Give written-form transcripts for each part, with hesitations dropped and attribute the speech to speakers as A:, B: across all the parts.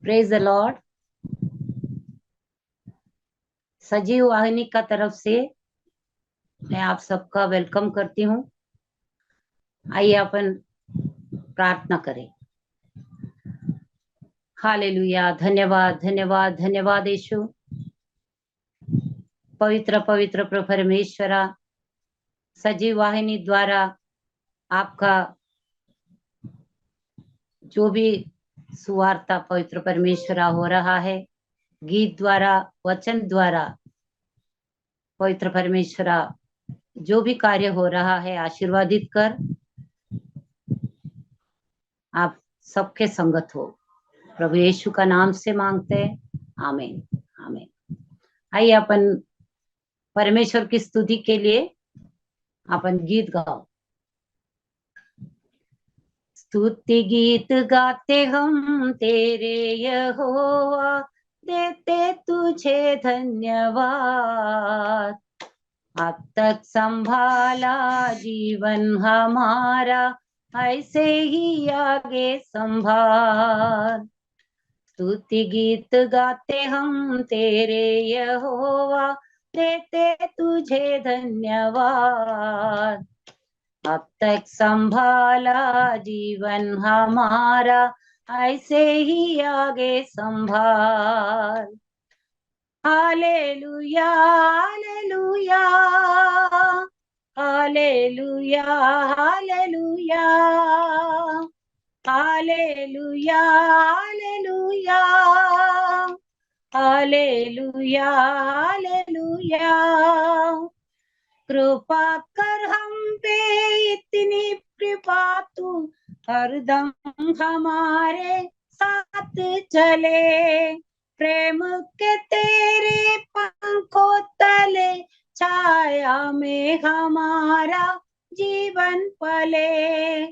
A: Praise the Lord. सजीव वाहिनी का तरफ से मैं आप सबका वेलकम करती हूँ। आइए अपन प्रार्थना करें। हालेलुया। धन्यवाद धन्यवाद धन्यवाद यीशु। पवित्र पवित्र प्रभु परमेश्वरा, सजीव वाहिनी द्वारा आपका जो भी सुवार्ता पवित्र परमेश्वरा हो रहा है, गीत द्वारा, वचन द्वारा, पवित्र परमेश्वरा जो भी कार्य हो रहा है आशीर्वादित कर आप सबके संगत हो। प्रभु यीशु का नाम से मांगते हैं, आमीन आमीन। आइए अपन परमेश्वर की स्तुति के लिए अपन गीत गाओ। स्तुति गीत गाते हम तेरे यहोवा, देते तुझे धन्यवाद। अब तक संभाला जीवन हमारा, ऐसे ही आगे संभाल। स्तुति गीत गाते हम तेरे यहोवा, देते तुझे धन्यवाद। अब तक संभाला जीवन हमारा, ऐसे ही आगे संभाल। Hallelujah hallelujah hallelujah hallelujah hallelujah hallelujah hallelujah hallelujah. कृपा कर हम पे इतनी कृपा तू हरदम हमारे साथ चले। प्रेम के तेरे पंखों तले, छाया में हमारा जीवन पले।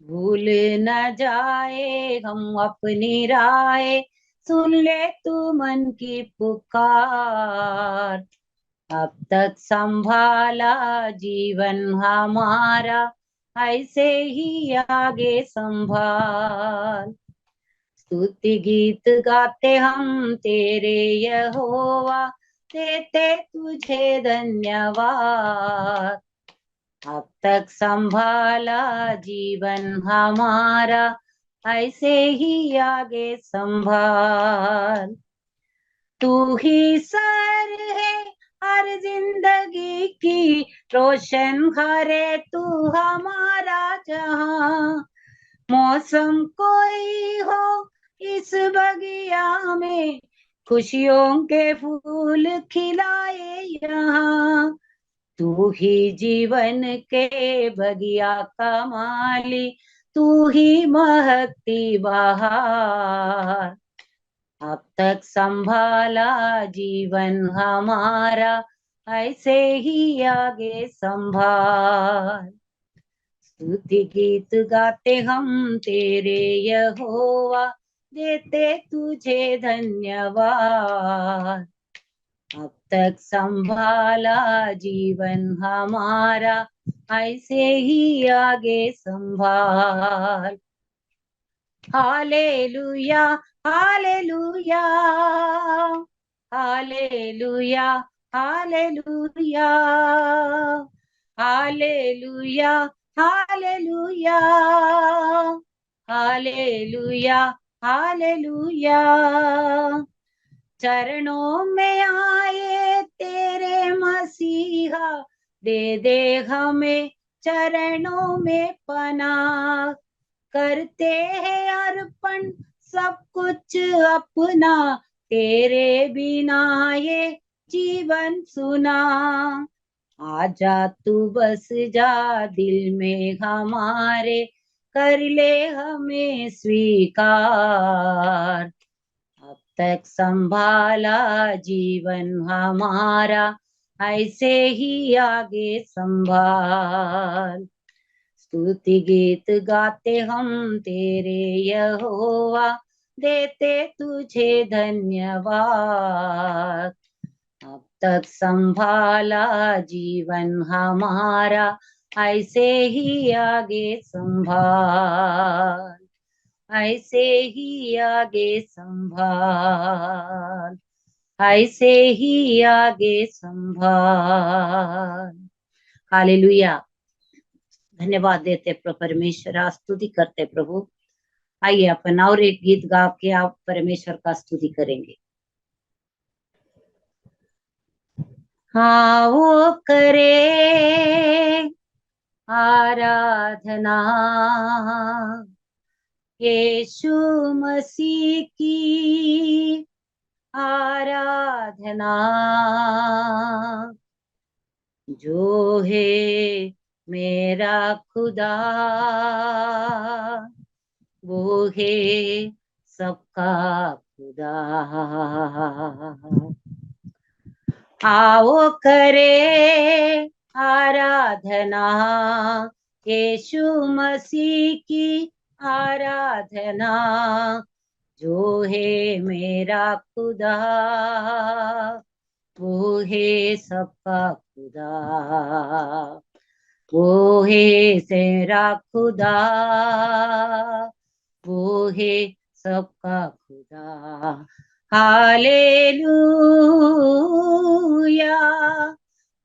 A: भूल न जाए हम अपनी राह, सुन ले तू मन की पुकार। अब तक संभाला जीवन हमारा, ऐसे ही आगे संभाल। स्तुति गीत गाते हम तेरे यहोवा, देते तुझे धन्यवाद। अब तक संभाला जीवन हमारा, ऐसे ही आगे संभाल। तू ही सर है हर जिंदगी की, रोशन करे तू हमारा जहां। मौसम कोई हो इस बगिया में, खुशियों के फूल खिलाए यहाँ। तू ही जीवन के बगिया का माली, तू ही महकती बहार। अब तक संभाला जीवन हमारा, ऐसे ही आगे संभाल। स्तुति गीत गाते हम तेरे यहोवा, देते तुझे धन्यवाद। अब तक संभाला जीवन हमारा, ऐसे ही आगे संभाल। Hallelujah hallelujah hallelujah hallelujah hallelujah hallelujah hallelujah hallelujah. चरणों में आए तेरे मसीहा, दे दे हमें चरणों में पनाह। करते हैं अर्पण सब कुछ अपना, तेरे बिना ये जीवन सुना। आजा तू बस जा दिल में हमारे, कर ले हमें स्वीकार। अब तक संभाला जीवन हमारा, ऐसे ही आगे संभाल। स्तुति गीत गाते हम तेरे यहोवा, देते तुझे धन्यवाद। अब तक संभाला जीवन हमारा, ऐसे ही आगे संभाल। ऐसे ही आगे संभाल, ऐसे ही आगे संभाल। हालेलुया। धन्यवाद देते परमेश्वर, स्तुति करते प्रभु। आइए अपन और एक गीत गा के आप परमेश्वर का स्तुति करेंगे। हाँ वो करे आराधना यीशु मसीह की आराधना, जो है मेरा खुदा वो है सबका खुदा। आओ करे आराधना यीशु मसीह की आराधना, जो है मेरा खुदा वो है सबका खुदा, वो है तेरा खुदा वो है सबका खुदा। Hallelujah,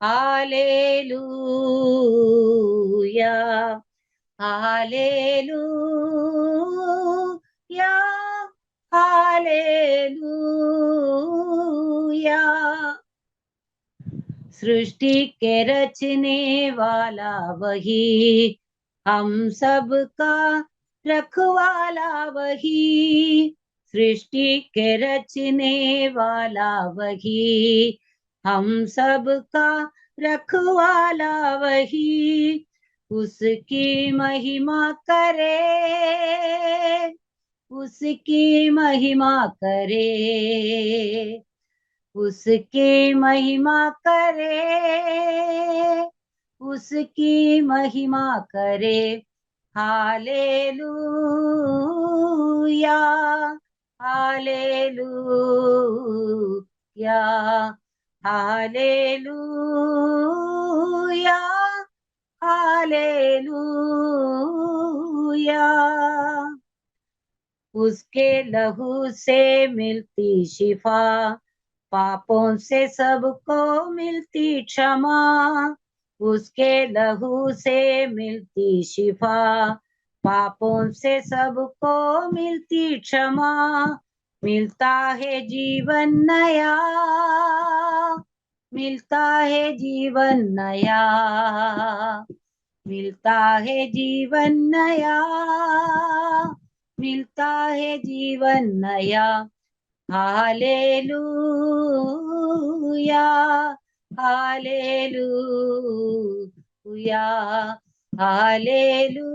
A: hallelujah, hallelujah, hallelujah. सृष्टि के रचने वाला वही, हम सबका रखवाला वही। सृष्टि के रचने वाला वही, हम सबका रखवाला वही। उसकी महिमा करे, उसकी महिमा करे, उसकी महिमा करे, उसकी महिमा करे। Hallelujah, hallelujah, hallelujah, hallelujah. उसके लहू से मिलती शिफा, पापों से सबको मिलती क्षमा। उसके लहू से मिलती शिफा, पापों से सबको मिलती क्षमा। मिलता है जीवन नया, मिलता है जीवन नया, मिलता है जीवन नया, मिलता है जीवन नया। Hallelujah, hallelujah, hallelujah,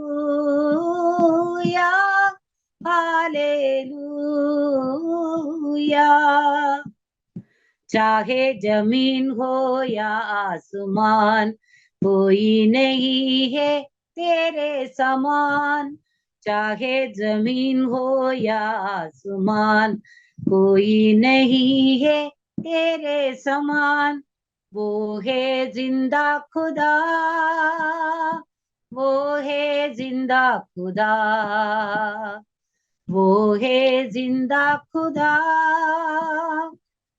A: hallelujah. चाहे जमीन हो या आसमान, कोई नहीं है तेरे समान। चाहे जमीन हो या आसमान, कोई नहीं है तेरे समान। वो है जिंदा खुदा, वो है जिंदा खुदा, वो है जिंदा खुदा,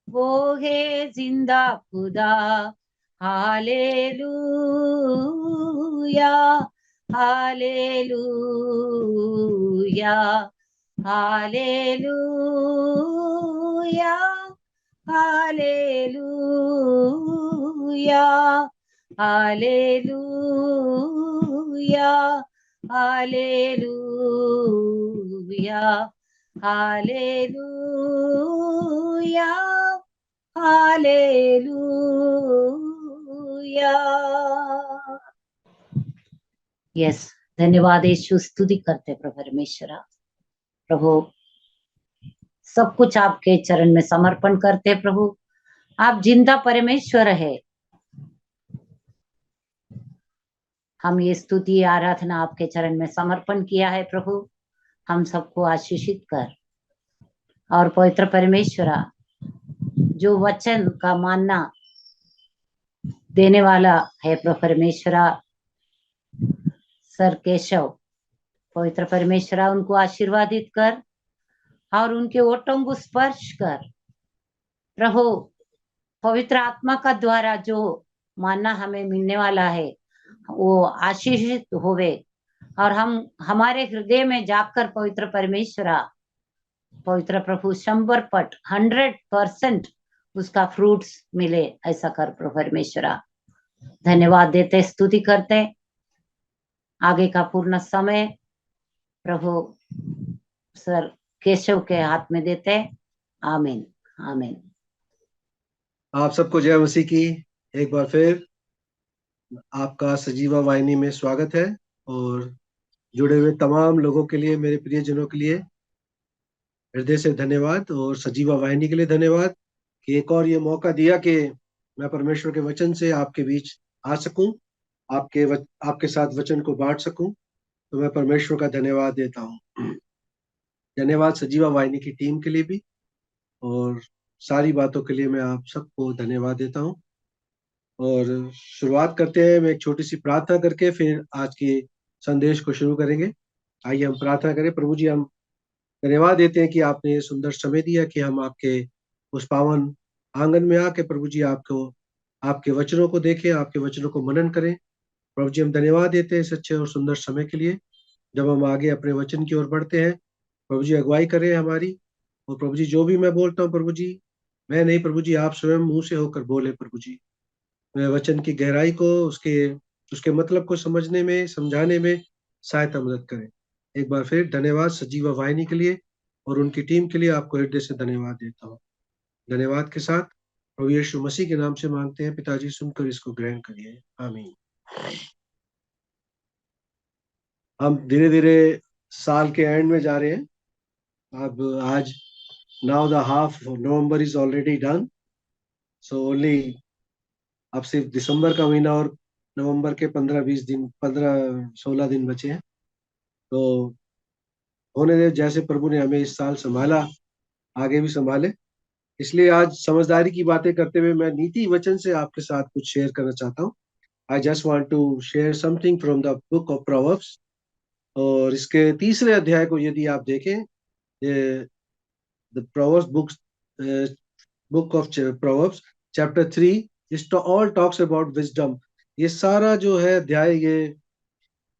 A: वो है जिंदा खुदा। Hallelujah, hallelujah, hallelujah, hallelujah, hallelujah, hallelujah, hallelujah, hallelujah. Yes, धन्यवाद यीशु, स्तुति करते प्रभु परमेश्वरा। प्रभु सब कुछ आपके चरण में समर्पण करते प्रभु। आप जिंदा परमेश्वर है। हम ये स्तुति आराधना आपके चरण में समर्पण किया है प्रभु। हम सबको आशीषित कर, और पवित्र परमेश्वरा जो वचन का मानना देने वाला है प्रभु परमेश्वरा, सर केशव, पवित्र परमेश्वरा उनको आशीर्वादित कर और उनके ओठों को स्पर्श कर। प्रभु, पवित्र आत्मा का द्वारा जो मानना हमें मिलने वाला है वो आशीषित होवे, और हम हमारे हृदय में जाकर पवित्र परमेश्वरा, पवित्र प्रभु 100% 100% उसका फ्रूट्स मिले, ऐसा कर प्रभु परमेश्वरा। धन्यवाद देते, स्तुति करते। आगे का पूर्ण समय प्रभु सर केशव के हाथ में देते। आमीन आमीन।
B: आप सबको जय मसीह की। एक बार फिर आपका सजीवा वाहिनी में स्वागत है, और जुड़े हुए तमाम लोगों के लिए, मेरे प्रियजनों के लिए हृदय से धन्यवाद, और सजीवा वाहिनी के लिए धन्यवाद कि एक और ये मौका दिया कि मैं परमेश्वर के वचन से आपके बीच आ सकूं, आपके साथ वचन को बांट सकूं। तो मैं परमेश्वर का धन्यवाद देता हूं। धन्यवाद सजीवा वाहिनी की टीम के लिए भी, और सारी बातों के लिए मैं आप सबको धन्यवाद देता हूं। और शुरुआत करते हैं मैं एक छोटी सी प्रार्थना करके, फिर आज के संदेश को शुरू करेंगे। आइए हम प्रार्थना करें। प्रभु जी, हम धन्यवाद देते हैं कि आपने ये सुंदर समय दिया कि हम आपके उस पावन आंगन में आके प्रभु जी आपको, आपके वचनों को देखें, आपके वचनों को मनन करें। प्रभु जी, हम धन्यवाद देते हैं इस अच्छे और सुंदर समय के लिए। जब हम आगे अपने वचन की ओर बढ़ते हैं, प्रभु जी अगुवाई करें हमारी। और प्रभु जी, जो भी मैं बोलता हूँ प्रभु जी, मैं नहीं प्रभु जी, आप स्वयं मुंह से होकर बोले प्रभु जी। मैं वचन की गहराई को, उसके उसके मतलब को समझने में, समझाने में सहायता मदद करें। एक बार फिर धन्यवाद सजीवा वाहिनी के लिए और उनकी टीम के लिए, आपको हृदय से धन्यवाद देता हूँ। धन्यवाद के साथ प्रभु यीशु मसीह के नाम से मांगते हैं पिताजी, सुनकर इसको ग्रहण करिए। आमीन। हम धीरे धीरे साल के एंड में जा रहे हैं। अब आज now the half November is already done, so only अब सिर्फ दिसंबर का महीना और नवंबर के 15-20 दिन, 15-16 दिन बचे हैं। तो होने दे, जैसे प्रभु ने हमें इस साल संभाला, आगे भी संभाले। इसलिए आज समझदारी की बातें करते हुए मैं नीति वचन से आपके साथ कुछ शेयर करना चाहता हूँ। I just want to share something from the book of Proverbs. और इसके तीसरे अध्याय को यदि आप देखें, the Proverbs book of Proverbs chapter 3 is all talks about wisdom. ये सारा जो है अध्याय, ये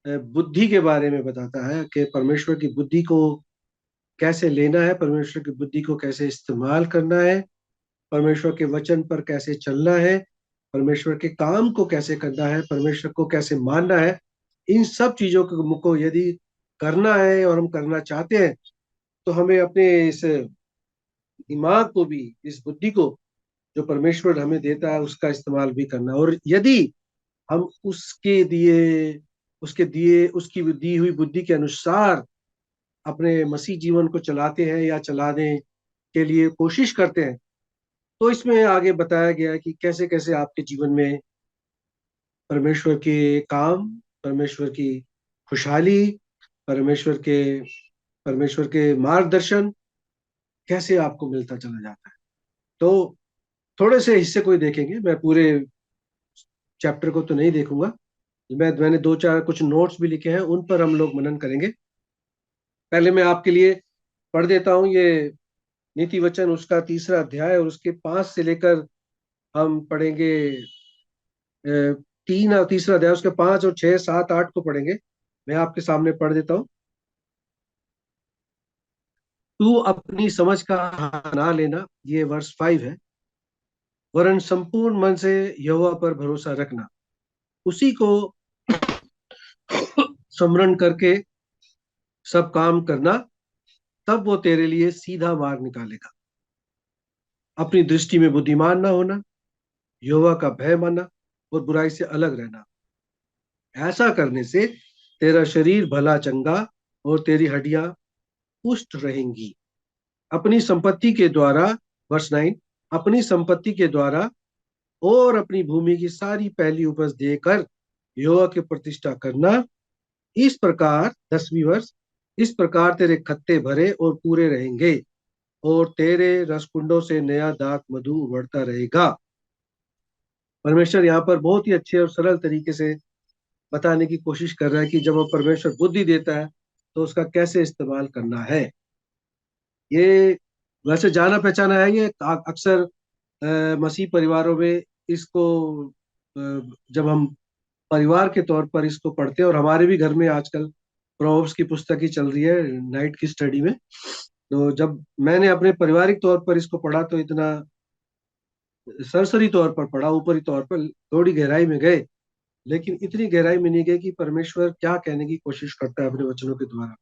B: बुद्धि के बारे में बताता है कि परमेश्वर की बुद्धि को कैसे लेना है, परमेश्वर की बुद्धि को कैसे इस्तेमाल करना है, परमेश्वर के वचन पर कैसे चलना है, परमेश्वर के काम को कैसे करना है, परमेश्वर को कैसे मानना है। इन सब चीजों को यदि करना है और हम करना चाहते हैं, तो हमें अपने इस दिमाग को भी, इस बुद्धि को जो परमेश्वर हमें देता है, उसका इस्तेमाल भी करना है। और यदि हम उसकी दी हुई बुद्धि के अनुसार अपने मसीह जीवन को चलाते हैं या चलाने के लिए कोशिश करते हैं, तो इसमें आगे बताया गया है कि कैसे कैसे आपके जीवन में परमेश्वर के काम, परमेश्वर की खुशहाली, परमेश्वर के परमेश्वर के मार्गदर्शन कैसे आपको मिलता चला जाता है। तो थोड़े से हिस्से को ही देखेंगे, मैं पूरे चैप्टर को तो नहीं देखूंगा। मैंने दो चार कुछ नोट्स भी लिखे हैं, उन पर हम लोग मनन करेंगे। पहले मैं आपके लिए पढ़ देता हूँ ये नीति वचन, उसका तीसरा अध्याय, और उसके 5 से लेकर हम पढ़ेंगे 3 और तीसरा अध्याय, उसके 5 और 6, 7, 8 को पढ़ेंगे। मैं आपके सामने पढ़ देता हूँ। तू अपनी समझ का हाथ ना लेना, ये वर्स 5 है, वरन संपूर्ण मन से यहोवा पर भरोसा रखना, उसी को स्मरण करके सब काम करना, तब वो तेरे लिए सीधा मार्ग निकालेगा। अपनी दृष्टि में बुद्धिमान ना होना, यहोवा का भय मानना और बुराई से अलग रहना। ऐसा करने से तेरा शरीर भला चंगा और तेरी हड्डियां पुष्ट रहेंगी। अपनी संपत्ति के द्वारा, वर्ष 9, अपनी संपत्ति के द्वारा और अपनी भूमि की सारी पहली उपज देकर यहोवा की प्रतिष्ठा करना। इस प्रकार 10वीं वर्ष, इस प्रकार तेरे खत्ते भरे और पूरे रहेंगे, और तेरे रसकुंडों से नया दाख मधु उबलता रहेगा। परमेश्वर यहाँ पर बहुत ही अच्छे और सरल तरीके से बताने की कोशिश कर रहा है कि जब वो परमेश्वर बुद्धि देता है, तो उसका कैसे इस्तेमाल करना है। ये वैसे जाना पहचाना है, ये अक्सर मसीह परिवारों में इसको जब हम परिवार के तौर पर इसको पढ़ते हैं, और हमारे भी घर में आजकल प्रोवर्ब्स की पुस्तक ही चल रही है नाइट की स्टडी में। तो जब मैंने अपने पारिवारिक तौर पर इसको पढ़ा तो इतना सरसरी तौर पर पढ़ा, ऊपरी तौर पर, थोड़ी गहराई में गए, लेकिन इतनी गहराई में नहीं गए कि परमेश्वर क्या कहने की कोशिश करता है अपने वचनों के द्वारा,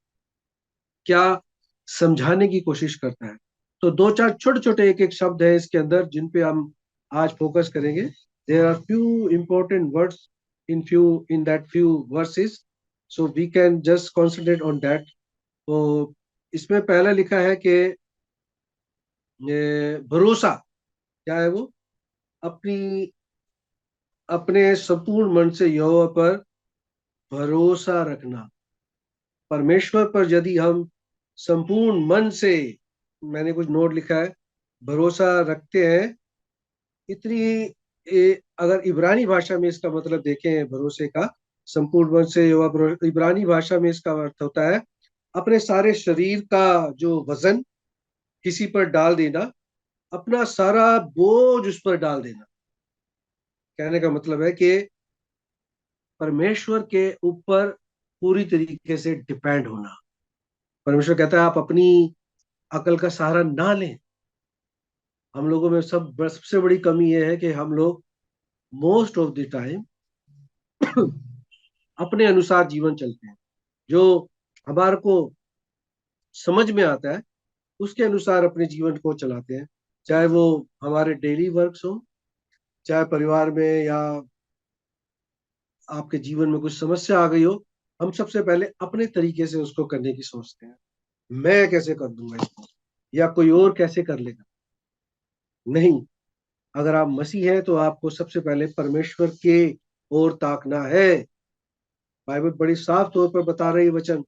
B: क्या समझाने की कोशिश करता है। तो दो चार छोटे छोटे एक एक शब्द है इसके अंदर जिन पे हम आज फोकस करेंगे। There are few important words in that few verses, so we can just concentrate on that. तो इसमें पहला लिखा है कि भरोसा क्या है वो, अपनी अपने संपूर्ण मन से यहोवा पर भरोसा रखना। परमेश्वर पर यदि हम संपूर्ण मन से, मैंने कुछ नोट लिखा है, भरोसा रखते हैं, इतनी अगर इब्रानी भाषा में इसका मतलब देखें भरोसे का, संपूर्ण मन से यहोवा पर, इब्रानी भाषा में इसका अर्थ होता है अपने सारे शरीर का जो वजन किसी पर डाल देना, अपना सारा बोझ उस पर डाल देना। कहने का मतलब है कि परमेश्वर के ऊपर पूरी तरीके से डिपेंड होना। परमेश्वर कहता है आप अपनी अकल का सहारा ना लें। हम लोगों में सबसे बड़ी कमी यह है कि हम लोग मोस्ट ऑफ द टाइम अपने अनुसार जीवन चलते हैं, जो हमारे को समझ में आता है उसके अनुसार अपने जीवन को चलाते हैं, चाहे वो हमारे डेली वर्क्स हो, चाहे परिवार में, या आपके जीवन में कुछ समस्या आ गई हो। हम सबसे पहले अपने तरीके से उसको करने की सोचते हैं, मैं कैसे कर दूंगा इसको, या कोई और कैसे कर लेगा। नहीं, अगर आप मसीह हैं तो आपको सबसे पहले परमेश्वर के ओर ताकना है। बाइबल बड़ी साफ तौर पर बता रही है वचन,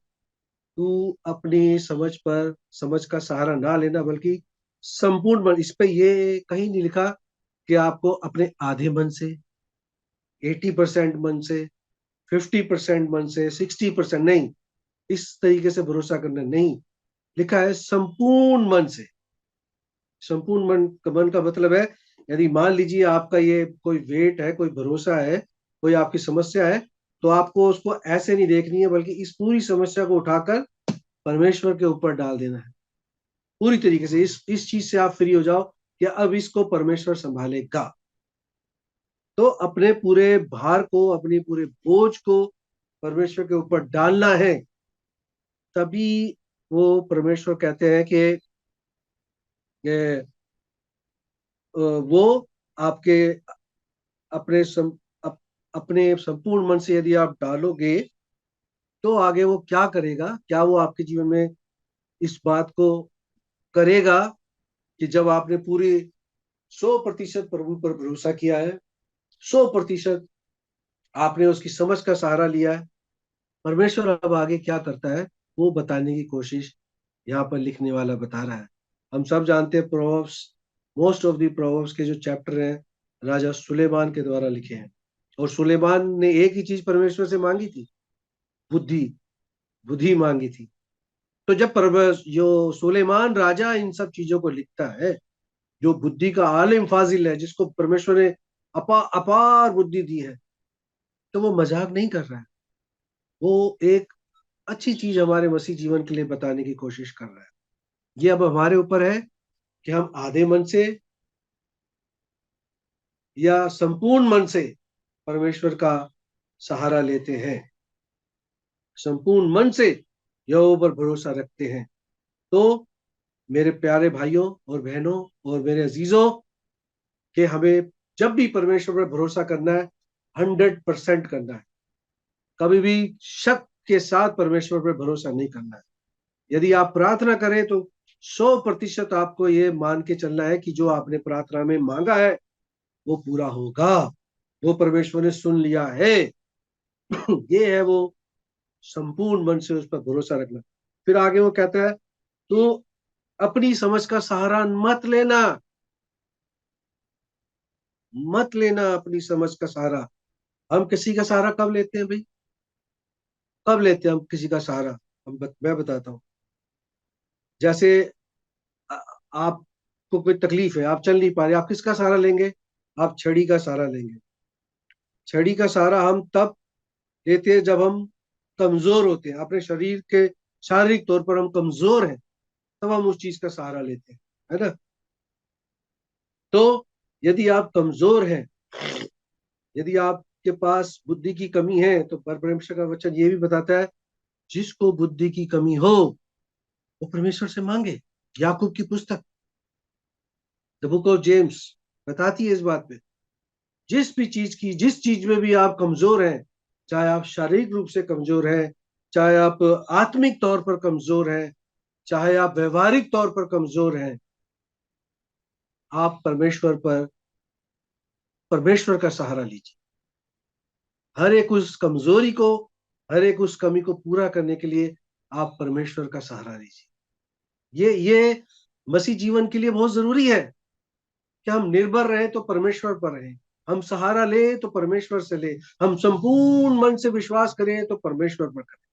B: तू अपनी समझ का सहारा ना लेना, बल्कि संपूर्ण मन। इस पे ये कहीं नहीं लिखा कि आपको अपने आधे मन से, 80% मन से, 50% मन से, 60% नहीं, इस तरीके से भरोसा करना नहीं। लिखा है संपूर्ण मन से। संपूर्ण मन का मतलब है, यदि मान लीजिए आपका ये कोई वेट है, कोई भरोसा है, कोई आपकी समस्या है, तो आपको उसको ऐसे नहीं देखनी है, बल्कि इस पूरी समस्या को उठाकर परमेश्वर के ऊपर डाल देना है पूरी तरीके से। इस चीज से आप फ्री हो जाओ कि अब इसको परमेश्वर संभालेगा। तो अपने पूरे भार को, अपने पूरे बोझ को परमेश्वर के ऊपर डालना है, तभी वो परमेश्वर कहते हैं कि वो आपके अपने अपने संपूर्ण मन से यदि आप डालोगे, तो आगे वो क्या करेगा, क्या वो आपके जीवन में इस बात को करेगा कि जब आपने पूरी 100% प्रभु पर भरोसा किया है, 100% आपने उसकी समझ का सहारा लिया है, परमेश्वर अब आगे क्या करता है वो बताने की कोशिश यहाँ पर लिखने वाला बता रहा है। हम सब जानते हैं proverbs, most of the proverbs के जो चैप्टर हैं राजा सुलेमान के द्वारा लिखे हैं, और सुलेमान ने एक ही चीज परमेश्वर से मांगी थी, बुद्धि। बुद्धि मांगी थी। तो जब जो सुलेमान राजा इन सब चीजों को लिखता है, जो बुद्धि का आलिम फाजिल है, जिसको परमेश्वर ने अपार बुद्धि दी है, तो वो मजाक नहीं कर रहा है। वो एक अच्छी चीज हमारे मसीह जीवन के लिए बताने की कोशिश कर रहा है। ये अब हमारे ऊपर है कि हम आधे मन से या संपूर्ण मन से परमेश्वर का सहारा लेते हैं, संपूर्ण मन से यहोवा पर भरोसा रखते हैं। तो मेरे प्यारे भाइयों और बहनों और मेरे अजीजों, कि हमें जब भी परमेश्वर पर भरोसा करना है, 100% करना है। कभी भी शक के साथ परमेश्वर पर भरोसा नहीं करना है। यदि आप प्रार्थना करें तो 100% आपको ये मान के चलना है कि जो आपने प्रार्थना में मांगा है वो पूरा होगा, वो परमेश्वर ने सुन लिया है। ये है वो संपूर्ण मन से उस पर भरोसा रखना। फिर आगे वो कहता है, तो अपनी समझ का सहारा मत लेना, मत लेना अपनी समझ का सहारा। हम किसी का सहारा कब लेते हैं भाई? कब लेते हैं हम किसी का सहारा? मैं बताता हूँ। जैसे आ- आपको कोई तकलीफ है, आप चल नहीं पा रहे, आप किसका सहारा लेंगे? आप छड़ी का सहारा लेंगे। छड़ी का सहारा हम तब लेते हैं जब हम कमजोर होते हैं, अपने शरीर के शारीरिक तौर पर हम कमजोर हैं, तब हम उस चीज का सहारा लेते हैं, है ना? तो यदि आप कमजोर हैं, यदि आपके पास बुद्धि की कमी है, तो परमेश्वर का वचन ये भी बताता है, जिसको बुद्धि की कमी हो वो परमेश्वर से मांगे। याकूब की पुस्तक द बुक ऑफ जेम्स बताती है इस बात पे। जिस चीज में भी आप कमजोर हैं, चाहे आप शारीरिक रूप से कमजोर हैं, चाहे आप आत्मिक तौर पर कमजोर हैं, चाहे आप व्यवहारिक तौर पर कमजोर हैं, आप परमेश्वर का सहारा लीजिए। हर एक उस कमजोरी को, हर एक उस कमी को पूरा करने के लिए आप परमेश्वर का सहारा लीजिए। ये मसीह जीवन के लिए बहुत जरूरी है कि हम निर्भर रहे तो परमेश्वर पर रहे, हम सहारा ले तो परमेश्वर से ले, हम संपूर्ण मन से विश्वास करें तो परमेश्वर पर करें।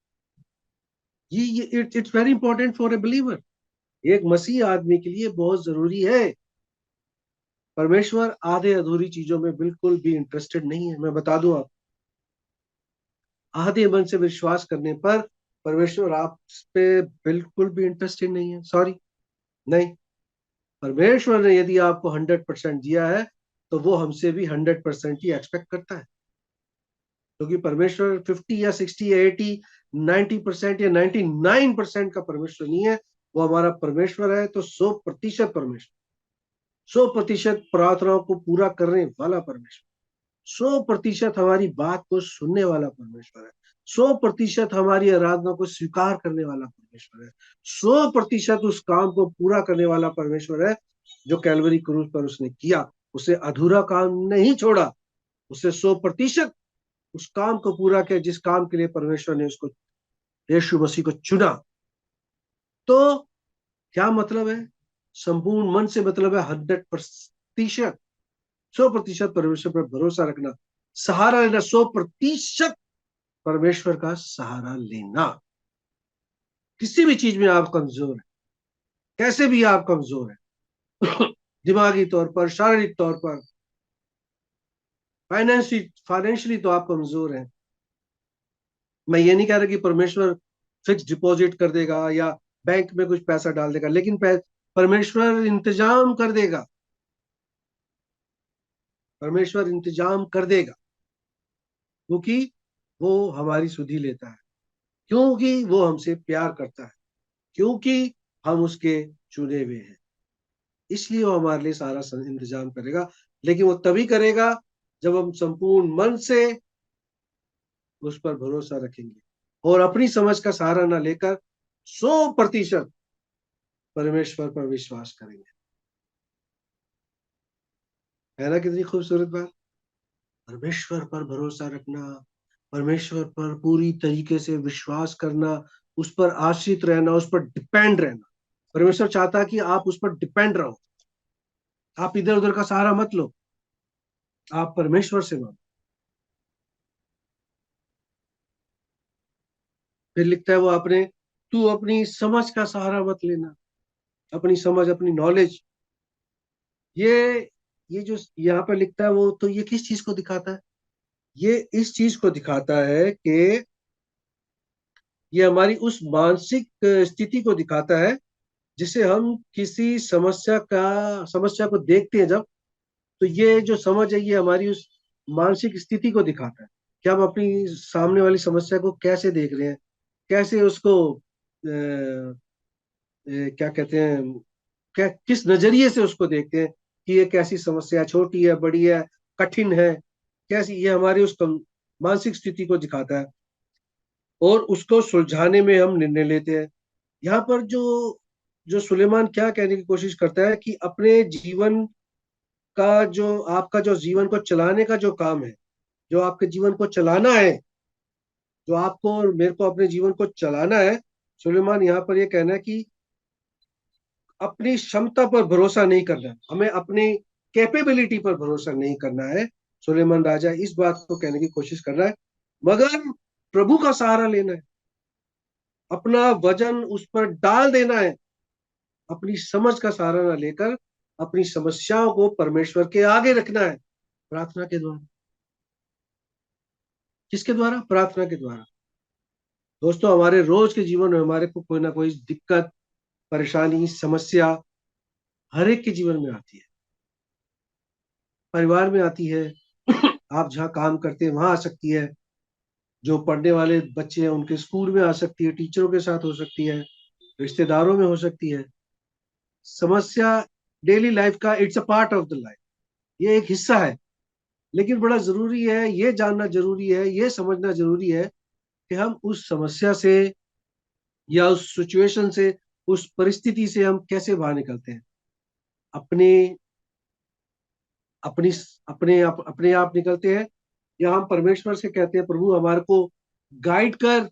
B: ये it's very important for a believer. एक मसीह आदमी के लिए बहुत जरूरी है। परमेश्वर आधे अधूरी चीजों में बिल्कुल भी इंटरेस्टेड नहीं है। मैं बता दूं, आप आधे मन से विश्वास करने पर परमेश्वर आप पे बिल्कुल भी इंटरेस्टेड नहीं है। सॉरी, नहीं। परमेश्वर ने यदि आपको 100% दिया है, तो वो हमसे भी 100% ही एक्सपेक्ट करता है। क्योंकि परमेश्वर 50 या 60 या 80 90% या 99% का परमेश्वर नहीं है। वो हमारा परमेश्वर है तो 100% परमेश्वर, 100% प्रार्थनाओं को पूरा करने वाला परमेश्वर, 100% हमारी बात को सुनने वाला परमेश्वर है, 100% हमारी आराधना को स्वीकार करने वाला परमेश्वर है, 100% उस काम को पूरा करने वाला परमेश्वर है जो कैलवरी क्रूज पर उसने किया। उसे अधूरा काम नहीं छोड़ा, उसे 100% उस काम को पूरा किया जिस काम के लिए परमेश्वर ने उसको, यीशु मसीह को चुना। तो क्या मतलब है संपूर्ण मन से? मतलब है 100%, 100% परमेश्वर पर भरोसा रखना, सहारा लेना, 100% परमेश्वर का सहारा लेना। किसी भी चीज में आप कमजोर हैं, कैसे भी आप कमजोर हैं, दिमागी तौर पर, शारीरिक तौर पर, फाइनेंशियली तो आप कमजोर हैं। मैं ये नहीं कह रहा कि परमेश्वर फिक्स डिपॉजिट कर देगा या बैंक में कुछ पैसा डाल देगा, लेकिन परमेश्वर इंतजाम कर देगा। परमेश्वर इंतजाम कर देगा, क्योंकि वो हमारी सुधि लेता है, क्योंकि वो हमसे प्यार करता है, क्योंकि हम उसके चुने हुए हैं। इसलिए वो हमारे लिए सारा इंतजाम करेगा। लेकिन वो तभी करेगा जब हम संपूर्ण मन से उस पर भरोसा रखेंगे और अपनी समझ का सहारा ना लेकर 100% परमेश्वर पर विश्वास करेंगे। है ना कितनी खूबसूरत बात? परमेश्वर पर भरोसा रखना, परमेश्वर पर पूरी तरीके से विश्वास करना, उस पर आश्रित रहना, उस पर डिपेंड रहना। परमेश्वर चाहता है कि आप उस पर डिपेंड रहो, आप इधर उधर का सहारा मत लो, आप परमेश्वर से मांगो। फिर लिखता है वो आपने, तू अपनी समझ का सहारा मत लेना। अपनी समझ, अपनी नॉलेज, ये ये जो यहाँ पर लिखता है वो, तो ये किस चीज को दिखाता है? ये इस चीज को दिखाता है कि ये हमारी उस मानसिक स्थिति को दिखाता है जिसे हम किसी समस्या को देखते हैं जब, तो ये जो समझ है ये हमारी उस मानसिक स्थिति को दिखाता है कि हम अपनी सामने वाली समस्या को कैसे देख रहे हैं, कैसे उसको क्या कहते हैं, क्या किस नजरिए से उसको देखते हैं कि ये कैसी समस्या, छोटी है, बड़ी है, कठिन है, कैसी, ये हमारी उस मानसिक स्थिति को दिखाता है और उसको सुलझाने में हम निर्णय लेते हैं। यहाँ पर जो जो सुलेमान क्या कहने की कोशिश करता है कि अपने जीवन का जो, आपका जो जीवन को चलाने का जो काम है, जो आपके जीवन को चलाना है, जो आपको और मेरे को अपने जीवन को चलाना है, सुलेमान यहाँ पर ये कहना है कि अपनी क्षमता पर भरोसा नहीं करना है, हमें अपनी कैपेबिलिटी पर भरोसा नहीं करना है। सुलेमान राजा इस बात को कहने की कोशिश कर रहा है, मगर प्रभु का सहारा लेना है, अपना वजन उस पर डाल देना है, अपनी समझ का सहारा ना लेकर अपनी समस्याओं को परमेश्वर के आगे रखना है, प्रार्थना के द्वारा। किसके द्वारा? प्रार्थना के द्वारा। दोस्तों, हमारे रोज के जीवन में हमारे को कोई ना कोई दिक्कत, परेशानी, समस्या हर एक के जीवन में आती है। परिवार में आती है, आप जहाँ काम करते हैं वहां आ सकती है, जो पढ़ने वाले बच्चे हैं उनके स्कूल में आ सकती है, टीचरों के साथ हो सकती है, रिश्तेदारों में हो सकती है। समस्या डेली लाइफ का, it's a part of the life, ये एक हिस्सा है। लेकिन बड़ा जरूरी है, ये जानना जरूरी है, ये समझना जरूरी है कि हम उस समस्या से या उस सिचुएशन से, उस परिस्थिति से हम कैसे बाहर निकलते हैं। अपने अपनी अपने आप निकलते हैं, या हम परमेश्वर से कहते हैं प्रभु हमारे को गाइड कर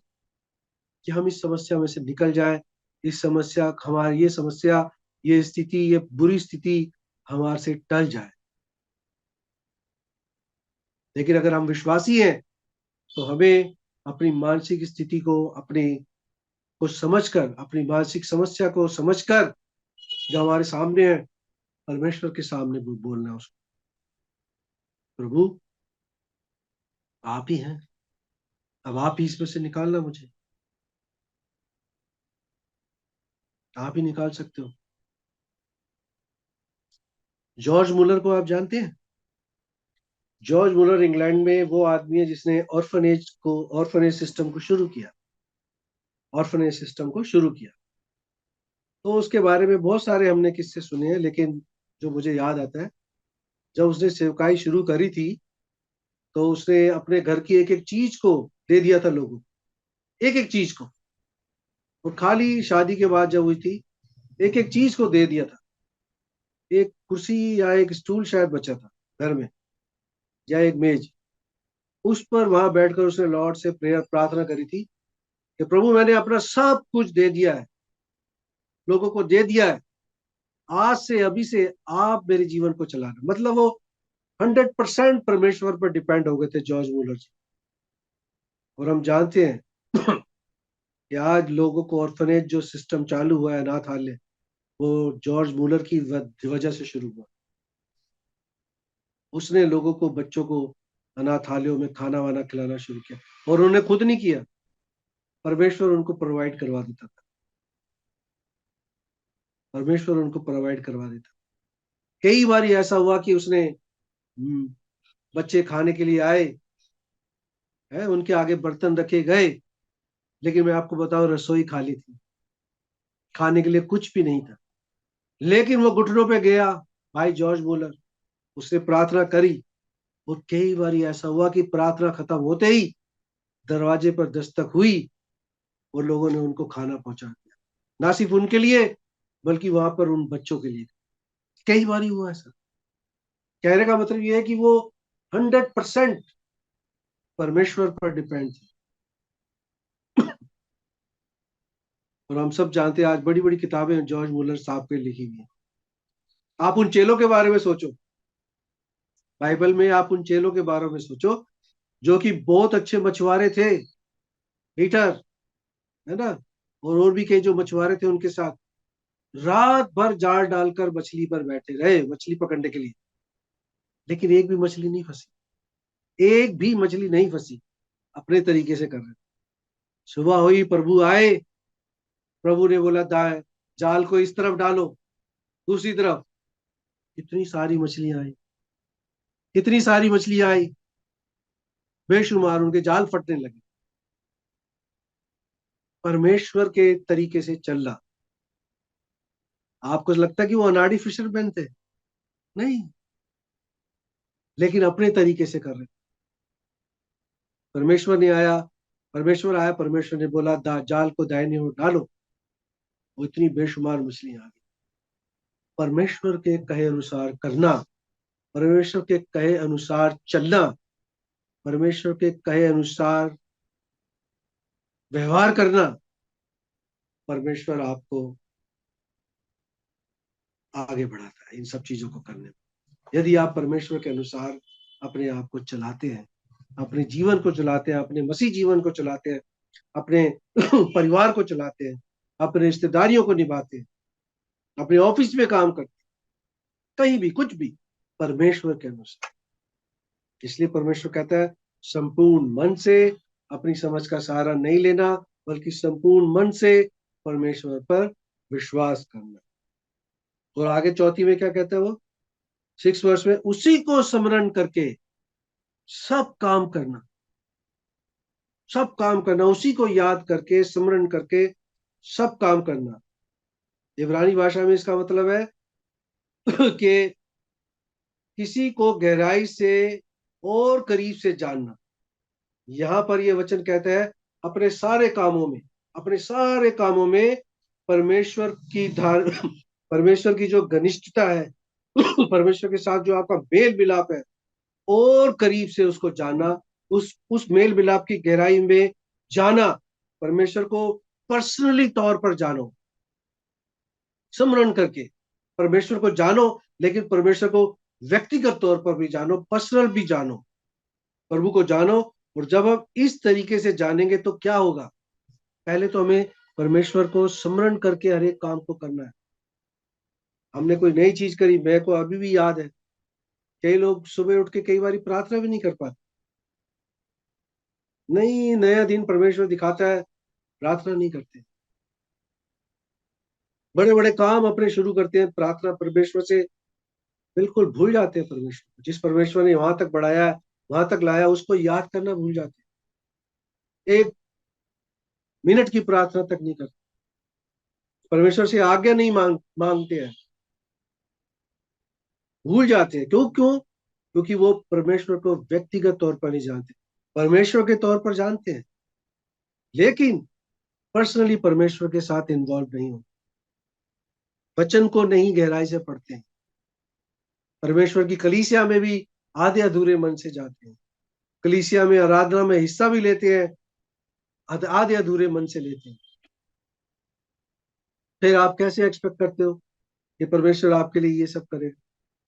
B: कि हम इस समस्या में से निकल जाए, इस समस्या, हमारी ये समस्या, ये स्थिति, ये बुरी स्थिति हमारे से टल जाए। लेकिन अगर हम विश्वासी हैं तो हमें अपनी मानसिक स्थिति को, अपने को समझकर, अपनी मानसिक समस्या को समझकर, जो हमारे सामने है, परमेश्वर के सामने बोलना है उसको, प्रभु आप ही हैं, अब आप ही इसमें से निकालना मुझे, आप ही निकाल सकते हो। जॉर्ज मुलर को आप जानते हैं? जॉर्ज मुलर इंग्लैंड में वो आदमी है जिसने ऑर्फनेज सिस्टम को शुरू किया, ऑर्फनेज सिस्टम को शुरू किया। तो उसके बारे में बहुत सारे हमने किस्से सुने हैं, लेकिन जो मुझे याद आता है, जब उसने सेवकाई शुरू करी थी तो उसने अपने घर की एक एक चीज को दे दिया था लोगों को, एक एक चीज को। और खाली शादी के बाद जब हुई थी, एक एक चीज को दे दिया था। एक कुर्सी या एक स्टूल शायद बचा था घर में, या एक मेज, उस पर वहां बैठकर उसने लॉर्ड से प्रेयर प्रार्थना करी थी कि प्रभु मैंने अपना सब कुछ दे दिया है, लोगों को दे दिया है, आज से, अभी से आप मेरे जीवन को चलाना। मतलब वो 100% परमेश्वर पर डिपेंड हो गए थे जॉर्ज मूलर जी। और हम जानते हैं कि आज लोगों को ऑर्फनेज जो सिस्टम चालू हुआ है, अनाथालय, वो जॉर्ज मूलर की वजह से शुरू हुआ। उसने लोगों को, बच्चों को अनाथालयों में खाना वाना खिलाना शुरू किया, और उन्होंने खुद नहीं किया, परमेश्वर उनको प्रोवाइड करवा देता था, परमेश्वर उनको प्रोवाइड करवा देता। कई बार ऐसा हुआ कि उसने, बच्चे खाने के लिए आए है, उनके आगे बर्तन रखे गए, लेकिन मैं आपको बताऊं रसोई खाली थी, खाने के लिए कुछ भी नहीं था। लेकिन वो घुटनों पे गया, भाई जॉर्ज मूलर, उसने प्रार्थना करी। और कई बार ऐसा हुआ कि प्रार्थना खत्म होते ही दरवाजे पर दस्तक हुई और लोगों ने उनको खाना पहुंचा दिया, ना सिर्फ उनके लिए बल्कि वहां पर उन बच्चों के लिए। कई बार हुआ ऐसा। कहने का मतलब ये है कि वो 100% परमेश्वर पर डिपेंड थी। और हम सब जानते हैं, आज बड़ी बड़ी किताबें जॉर्ज मुलर साहब पे लिखी हुई हैं। आप उन चेलों के बारे में सोचो, बाइबल में आप उन चेलों के बारे में सोचो, जो कि बहुत अच्छे मछुआरे थे, पीटर, है ना, और भी कई जो मछुआरे थे उनके साथ रात भर जाल डालकर मछली पर बैठे रहे, मछली पकड़ने के लिए, लेकिन एक भी मछली नहीं फंसी, एक भी मछली नहीं फंसी। अपने तरीके से कर रहे। सुबह हुई, प्रभु आए, प्रभु ने बोला जाल को इस तरफ डालो, दूसरी तरफ, कितनी सारी मछलियां आई, कितनी सारी मछलियां आई, बेशुमार, उनके जाल फटने लगे। परमेश्वर के तरीके से चलना। आपको लगता है कि वो अनाड़ी फिशरमैन थे? नहीं, लेकिन अपने तरीके से कर रहे। परमेश्वर ने आया, परमेश्वर आया, परमेश्वर ने बोला जाल को दाहिने ओर डालो, वो इतनी बेशुमार मछलियां आ गई। परमेश्वर के कहे अनुसार करना, परमेश्वर के कहे अनुसार चलना, परमेश्वर के कहे अनुसार व्यवहार करना, परमेश्वर आपको आगे बढ़ाता है इन सब चीजों को करने में। यदि आप परमेश्वर के अनुसार अपने आप को चलाते हैं, अपने जीवन को चलाते हैं, अपने मसीह जीवन को चलाते हैं, अपने परिवार को चलाते हैं, अपने रिश्तेदारियों को निभाते हैं, अपने ऑफिस में काम करते हैं, कहीं भी कुछ भी परमेश्वर के अनुसार। इसलिए परमेश्वर कहता है संपूर्ण मन से, अपनी समझ का सहारा नहीं लेना, बल्कि संपूर्ण मन से परमेश्वर पर विश्वास करना। और आगे चौथी में क्या कहता है वो, 6 वर्ष में, उसी को स्मरण करके सब काम करना, सब काम करना, उसी को याद करके स्मरण करके सब काम करना। इब्रानी भाषा में इसका मतलब है कि किसी को गहराई से और करीब से जानना। यहां पर यह वचन कहता है अपने सारे कामों में, अपने सारे कामों में परमेश्वर की धार परमेश्वर की जो घनिष्ठता है, परमेश्वर के साथ जो आपका मेल मिलाप है, और करीब से उसको जानना, उस मेल मिलाप की गहराई में जाना, परमेश्वर को पर्सनली तौर पर जानो, स्मरण करके परमेश्वर को जानो, लेकिन परमेश्वर को व्यक्तिगत तौर पर भी जानो, पर्सनल भी जानो, प्रभु को जानो। और जब हम इस तरीके से जानेंगे तो क्या होगा, पहले तो हमें परमेश्वर को स्मरण करके हर एक काम को करना है। हमने कोई नई चीज करी, मेरे को अभी भी याद है, कई लोग सुबह उठ के कई बार प्रार्थना भी नहीं कर पाते। नहीं, नया दिन परमेश्वर दिखाता है, प्रार्थना नहीं करते, बड़े बड़े काम अपने शुरू करते हैं, प्रार्थना परमेश्वर से बिल्कुल भूल जाते हैं। परमेश्वर, जिस परमेश्वर ने वहां तक बढ़ाया, वहां तक लाया, उसको याद करना भूल जाते हैं। 1 मिनट की प्रार्थना तक नहीं करते, परमेश्वर से आज्ञा नहीं मांगते हैं, भूल जाते हैं। क्यों क्यों? क्योंकि वो परमेश्वर को व्यक्तिगत तौर पर नहीं जानते, परमेश्वर के तौर पर जानते हैं, लेकिन पर्सनली परमेश्वर के साथ इन्वॉल्व नहीं हो, वचन को नहीं गहराई से पढ़ते हैं, परमेश्वर की कलीसिया में भी आधे अधूरे मन से जाते हैं, कलीसिया में आराधना में हिस्सा भी लेते हैं, आधे अधूरे मन से लेते हैं। फिर आप कैसे एक्सपेक्ट करते हो कि परमेश्वर आपके लिए ये सब करे?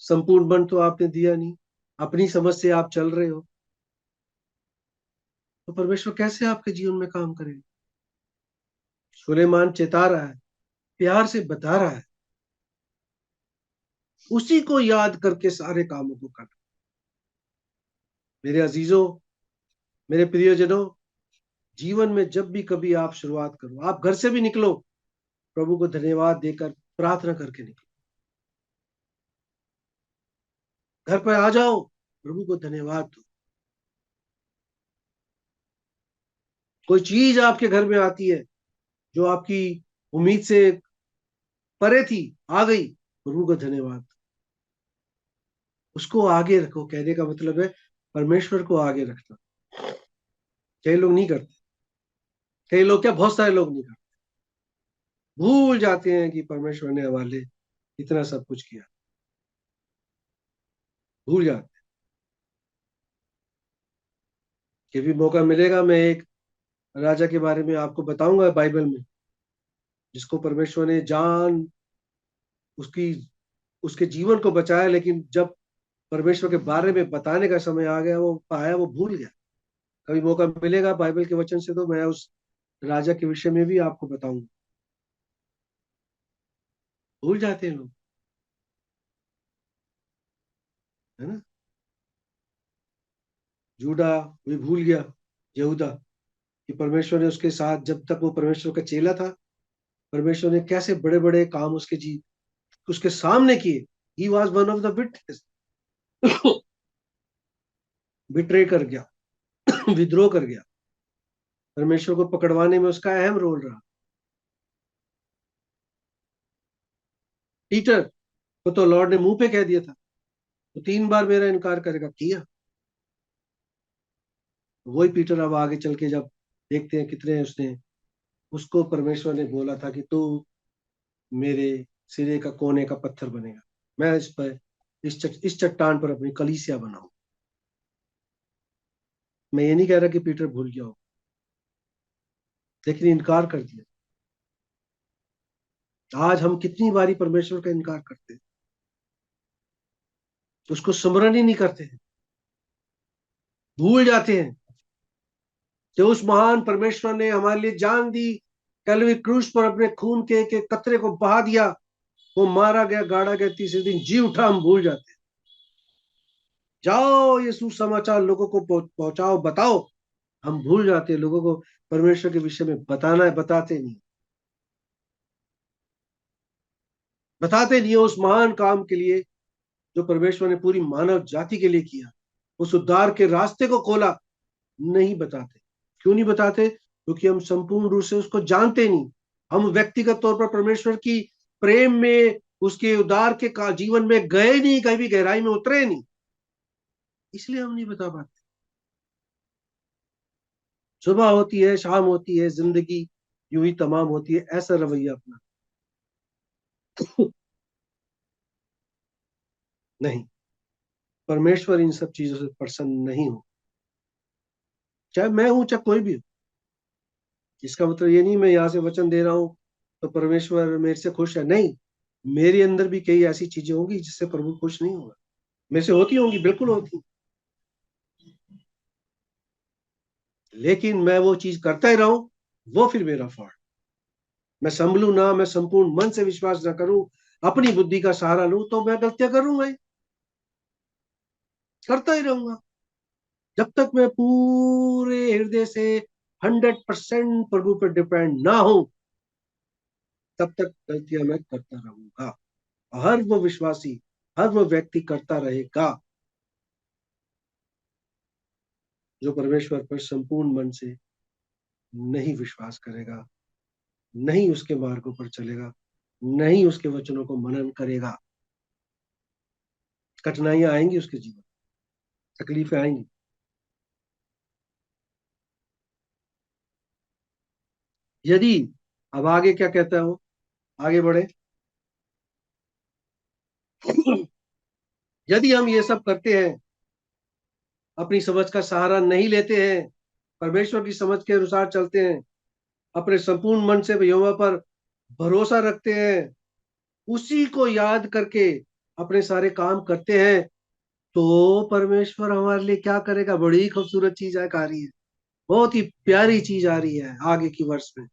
B: संपूर्ण मन तो आपने दिया नहीं, अपनी समझ से आप चल रहे हो, तो परमेश्वर कैसे आपके जीवन में काम करेगा? सुलेमान चेता रहा है, प्यार से बता रहा है, उसी को याद करके सारे कामों को करना। मेरे अजीजों, मेरे प्रियजनों, जीवन में जब भी कभी आप शुरुआत करो, आप घर से भी निकलो, प्रभु को धन्यवाद देकर प्रार्थना करके निकलो। घर पर आ जाओ, प्रभु को धन्यवाद दो। कोई चीज आपके घर में आती है जो आपकी उम्मीद से परे थी, आ गई, प्रभु को धन्यवाद, उसको आगे रखो। कहने का मतलब है परमेश्वर को आगे रखना। कई लोग नहीं करते, कई लोग क्या, बहुत सारे लोग नहीं करते, भूल जाते हैं कि परमेश्वर ने हमारे लिए इतना सब कुछ किया, भूल जाते हैं। कभी मौका मिलेगा मैं एक राजा के बारे में आपको बताऊंगा बाइबल में, जिसको परमेश्वर ने जान, उसकी उसके जीवन को बचाया, लेकिन जब परमेश्वर के बारे में बताने का समय आ गया, वो पाया, वो भूल गया। कभी मौका मिलेगा बाइबल के वचन से तो मैं उस राजा के विषय में भी आपको बताऊंगा। भूल जाते हैं लोग, है ना? जूडा भी भूल गया, यहूदा, कि परमेश्वर ने उसके साथ, जब तक वो परमेश्वर का चेला था, परमेश्वर ने कैसे बड़े बड़े काम उसके सामने किए। He was one of the witness. Betray कर गया, विद्रोह कर गया, परमेश्वर को पकड़वाने में उसका अहम रोल रहा। पीटर को तो लॉर्ड ने मुंह पे कह दिया था, तो 3 बार मेरा इनकार करेगा, किया। वही पीटर अब आगे चल के जब देखते हैं कितने उसने, उसको परमेश्वर ने बोला था कि तू मेरे सिरे का कोने का पत्थर बनेगा, मैं इस पर, इस चट्टान पर अपनी कलीसिया बनाऊं। मैं ये नहीं कह रहा कि पीटर भूल गया हो, लेकिन इनकार कर दिया। आज हम कितनी बारी परमेश्वर का इनकार करते हैं, उसको स्मरण ही नहीं करते हैं, भूल जाते हैं। जो उस महान परमेश्वर ने हमारे लिए जान दी, कैलवरी क्रूस पर अपने खून के एक कतरे को बहा दिया, वो मारा गया, गाड़ा गया, तीसरे दिन जी उठा, हम भूल जाते हैं। जाओ ये सुसमाचार लोगों को पहुंचाओ, बताओ, हम भूल जाते हैं। लोगों को परमेश्वर के विषय में बताना है, बताते नहीं, बताते नहीं है उस महान काम के लिए जो परमेश्वर ने पूरी मानव जाति के लिए किया, उस उद्धार के रास्ते को खोला। नहीं बताते। क्यों नहीं बताते? क्योंकि हम संपूर्ण रूप से उसको जानते नहीं। हम व्यक्तिगत तौर पर परमेश्वर की प्रेम में, उसके उद्धार के जीवन में गए नहीं, कभी गहराई में उतरे नहीं, इसलिए हम नहीं बता पाते। सुबह होती है, शाम होती है, जिंदगी यूं ही तमाम होती है, ऐसा रवैया अपना नहीं। परमेश्वर इन सब चीजों से प्रसन्न नहीं हो, चाहे मैं हूं चाहे कोई भी हो। इसका मतलब ये नहीं मैं यहाँ से वचन दे रहा हूं तो परमेश्वर मेरे से खुश है, नहीं। मेरे अंदर भी कई ऐसी चीजें होंगी जिससे प्रभु खुश नहीं होगा। मेरे से होती होंगी, बिल्कुल होती, लेकिन मैं वो चीज करता ही रहूं, वो फिर मेरा फॉल्ट। मैं संभलू ना, मैं संपूर्ण मन से विश्वास ना करूं, अपनी बुद्धि का सहारा लूं, तो मैं गलतियां करूंगा ही, करता ही रहूंगा। जब तक मैं पूरे हृदय से 100% प्रभु पर डिपेंड ना हो, तब तक गलतियां मैं करता रहूंगा। हर वो विश्वासी, हर वो व्यक्ति करता रहेगा जो परमेश्वर पर संपूर्ण मन से नहीं विश्वास करेगा, नहीं उसके मार्गों पर चलेगा, नहीं उसके वचनों को मनन करेगा। कठिनाइयां आएंगी उसके जीवन, तकलीफें आएंगी। यदि, अब आगे क्या कहता है वो, आगे बढ़े। यदि हम ये सब करते हैं, अपनी समझ का सहारा नहीं लेते हैं, परमेश्वर की समझ के अनुसार चलते हैं, अपने संपूर्ण मन से यहोवा पर भरोसा रखते हैं, उसी को याद करके अपने सारे काम करते हैं, तो परमेश्वर हमारे लिए क्या करेगा? बड़ी खूबसूरत चीज है, आ रही है, बहुत ही प्यारी चीज आ रही है आगे की वर्ष में।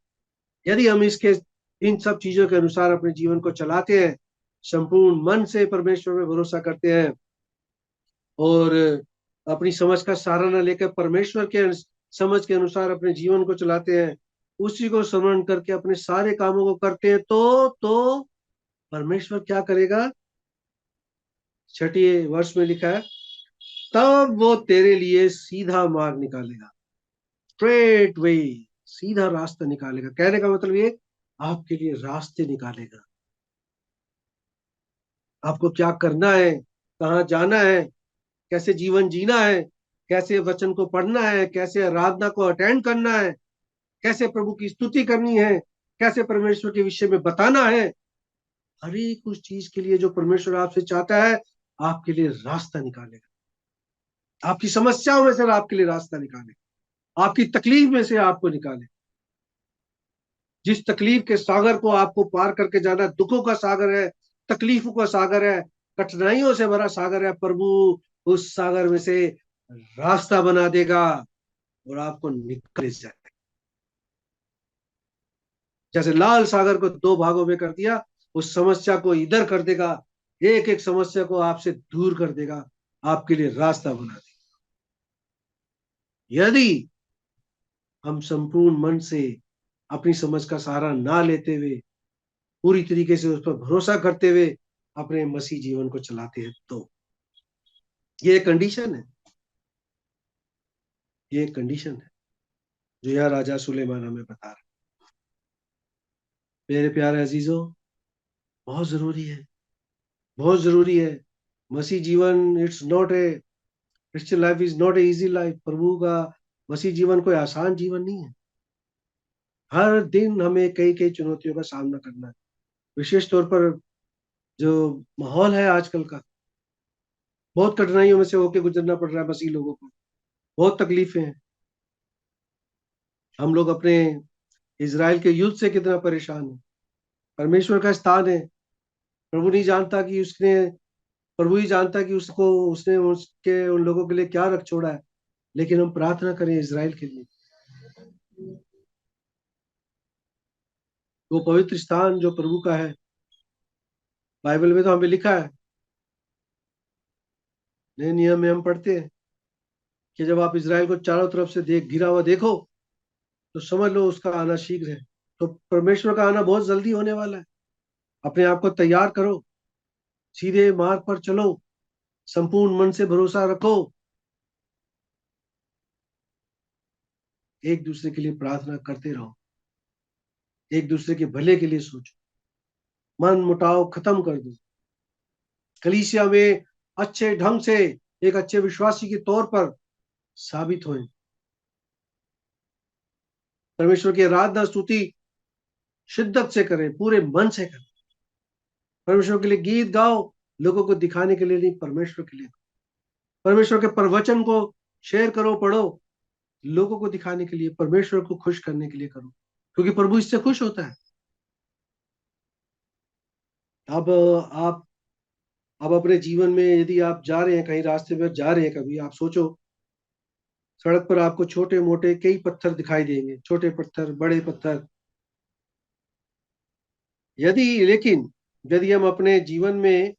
B: यदि हम इसके, इन सब चीजों के अनुसार अपने जीवन को चलाते हैं, संपूर्ण मन से परमेश्वर में भरोसा करते हैं, और अपनी समझ का सहारा न लेकर परमेश्वर के समझ के अनुसार अपने जीवन को चलाते हैं, उसी को स्मरण करके अपने सारे कामों को करते हैं, तो परमेश्वर क्या करेगा? छठी वर्ष में लिखा है, तब वो तेरे लिए सीधा मार्ग निकालेगा, स्ट्रेट वे, सीधा रास्ता निकालेगा। कहने का मतलब ये, आपके लिए रास्ते निकालेगा। आपको क्या करना है, कहाँ जाना है, कैसे जीवन जीना है, कैसे वचन को पढ़ना है, कैसे आराधना को अटेंड करना है, कैसे प्रभु की स्तुति करनी है, कैसे परमेश्वर के विषय में बताना है, हर एक उस चीज के लिए जो परमेश्वर आपसे चाहता है, आपके लिए रास्ता निकालेगा। आपकी समस्याओं में से आपके लिए रास्ता निकाले, आपकी तकलीफ में से आपको निकाले। जिस तकलीफ के सागर को आपको पार करके जाना है, दुखों का सागर है, तकलीफों का सागर है, कठिनाइयों से भरा सागर है, प्रभु उस सागर में से रास्ता बना देगा और आपको निकल जाए। जैसे लाल सागर को दो भागों में कर दिया, उस समस्या को इधर कर देगा, एक एक समस्या को आपसे दूर कर देगा, आपके लिए रास्ता बना देगा। यदि हम संपूर्ण मन से अपनी समझ का सहारा ना लेते हुए, पूरी तरीके से उस पर भरोसा करते हुए अपने मसीह जीवन को चलाते हैं, तो ये कंडीशन है, ये कंडीशन है जो यहाँ राजा सुलेमान हमें बता रहा है। मेरे प्यारे अजीजों, बहुत जरूरी है, बहुत जरूरी है। मसीह जीवन, it's not a, Christian life is not a easy life. प्रभु का मसीह जीवन कोई आसान जीवन नहीं है। हर दिन हमें कई कई चुनौतियों का सामना करना है, विशेष तौर पर जो माहौल है आजकल का, बहुत कठिनाइयों में से होके गुजरना पड़ रहा है मसीह लोगों को, बहुत तकलीफें हैं। हम लोग अपने इजराइल के युद्ध से कितना परेशान है। परमेश्वर का स्थान है, प्रभु नहीं जानता कि उसने, प्रभु ही जानता कि उसको, उसने उसके उन लोगों के लिए क्या रख छोड़ा है। लेकिन हम प्रार्थना करें इजराइल के लिए, वो पवित्र स्थान जो प्रभु का है, बाइबल में तो हमें लिखा है, नए नियम में हम पढ़ते हैं कि जब आप इज़राइल को चारों तरफ से घिरा हुआ देखो, तो समझ लो उसका आना शीघ्र है। तो परमेश्वर का आना बहुत जल्दी होने वाला है। अपने आप को तैयार करो, सीधे मार्ग पर चलो, संपूर्ण मन से भरोसा रखो, एक दूसरे के लिए प्रार्थना करते रहो, एक दूसरे के भले के लिए सोचो, मन मुटाव खत्म कर दो, कलीसिया में अच्छे ढंग से एक अच्छे विश्वासी के तौर पर साबित हों, परमेश्वर की आराधना स्तुति शिद्दत से करें, पूरे मन से करें, परमेश्वर के लिए गीत गाओ, लोगों को दिखाने के लिए नहीं, परमेश्वर के लिए। परमेश्वर के प्रवचन को शेयर करो, पढ़ो, लोगों को दिखाने के लिए, परमेश्वर को खुश करने के लिए करो, क्योंकि प्रभु इससे खुश होता है। अब आप अपने जीवन में यदि आप जा रहे हैं, कहीं रास्ते में जा रहे हैं, कभी आप सोचो, सड़क पर आपको छोटे मोटे कई पत्थर दिखाई देंगे, छोटे पत्थर, बड़े पत्थर। लेकिन यदि हम अपने जीवन में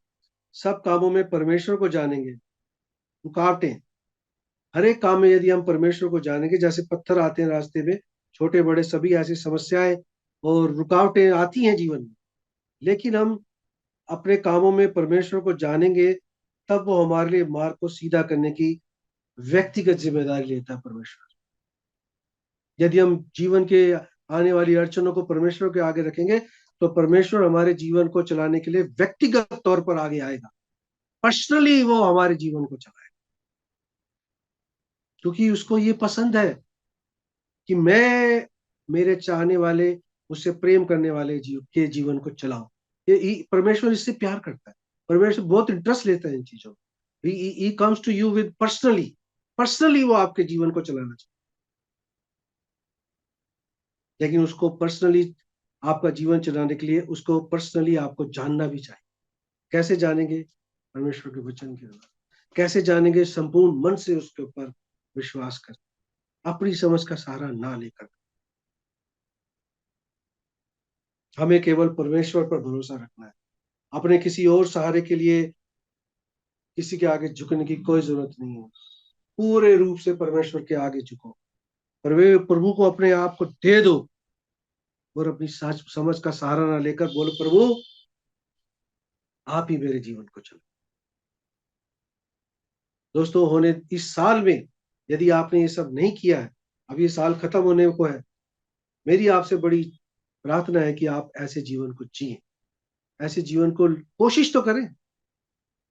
B: सब कामों में परमेश्वर को जानेंगे, रुकावटें, हर एक काम में यदि हम परमेश्वर को जानेंगे, जैसे पत्थर आते हैं रास्ते में, छोटे बड़े सभी ऐसी समस्याएं और रुकावटें आती हैं जीवन में, लेकिन हम अपने कामों में परमेश्वर को जानेंगे, तब वो हमारे लिए मार्ग को सीधा करने की व्यक्तिगत जिम्मेदारी लेता है परमेश्वर। यदि हम जीवन के आने वाली अड़चनों को परमेश्वर के आगे रखेंगे, तो परमेश्वर हमारे जीवन को चलाने के लिए व्यक्तिगत तौर पर आगे आएगा, पर्सनली वो हमारे जीवन को चलाएगा, क्योंकि उसको ये पसंद है कि मैं मेरे चाहने वाले, मुझसे प्रेम करने वाले के जीवन को चलाऊं। परमेश्वर इससे प्यार करता है, परमेश्वर बहुत इंटरेस्ट लेता है इन चीजों में। He comes to you with personally, personally वो आपके जीवन को चलाना चाहिए, लेकिन उसको पर्सनली आपका जीवन चलाने के लिए उसको पर्सनली आपको जानना भी चाहिए। कैसे जानेंगे? परमेश्वर के वचन के द्वारा। कैसे जानेंगे? संपूर्ण मन से उसके ऊपर विश्वास कर, अपनी समझ का सहारा ना लेकर। हमें केवल परमेश्वर पर भरोसा रखना है, अपने किसी और सहारे के लिए किसी के आगे झुकने की कोई जरूरत नहीं है। पूरे रूप से परमेश्वर के आगे झुको, प्रभु को अपने आप को दे दो, और अपनी समझ का सहारा ना लेकर बोलो, प्रभु आप ही मेरे जीवन को चलो। दोस्तों, होने इस साल में यदि आपने ये सब नहीं किया है, अब ये साल खत्म होने को है, मेरी आपसे बड़ी प्रार्थना है कि आप ऐसे जीवन को जिए, ऐसे जीवन को कोशिश तो करें,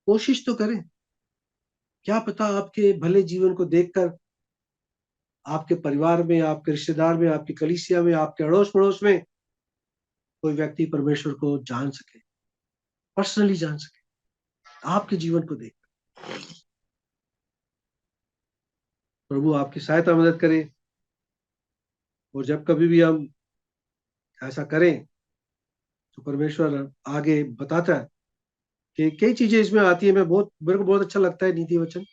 B: कोशिश तो करें। क्या पता आपके भले जीवन को देखकर आपके परिवार में, आपके रिश्तेदार में, आपकी कलीसिया में, आपके अड़ोस पड़ोस में कोई व्यक्ति परमेश्वर को जान सके, पर्सनली जान सके, आपके जीवन को देख। प्रभु आपकी सहायता मदद करे, और जब कभी भी हम ऐसा करें, तो परमेश्वर आगे बताता है कि कई चीजें इसमें आती है। मेरे को बहुत अच्छा लगता है नीति वचन,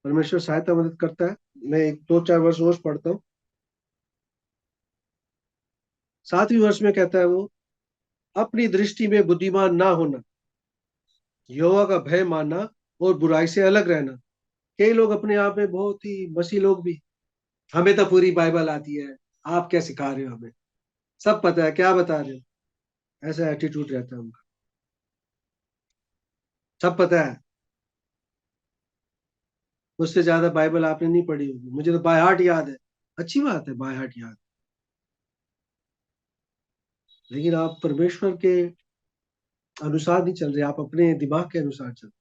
B: परमेश्वर सहायता मदद करता है। मैं एक दो चार वर्ष रोज पढ़ता हूँ। 7वीं वर्ष में कहता है वो, अपनी दृष्टि में बुद्धिमान ना होना, यहोवा का भय मानना और बुराई से अलग रहना। कई लोग अपने आप में बहुत ही मसीह लोग भी, हमें तो पूरी बाइबल आती है, आप क्या सिखा रहे हो, हमें सब पता है, क्या बता रहे हो, ऐसा एटीट्यूड रहता है उनका। सब पता है, मुझसे ज्यादा बाइबल आपने नहीं पढ़ी होगी, मुझे तो बाय हार्ट याद है। अच्छी बात है, बाय हार्ट याद, लेकिन आप परमेश्वर के अनुसार नहीं चल रहे, आप अपने दिमाग के अनुसार चल रहे।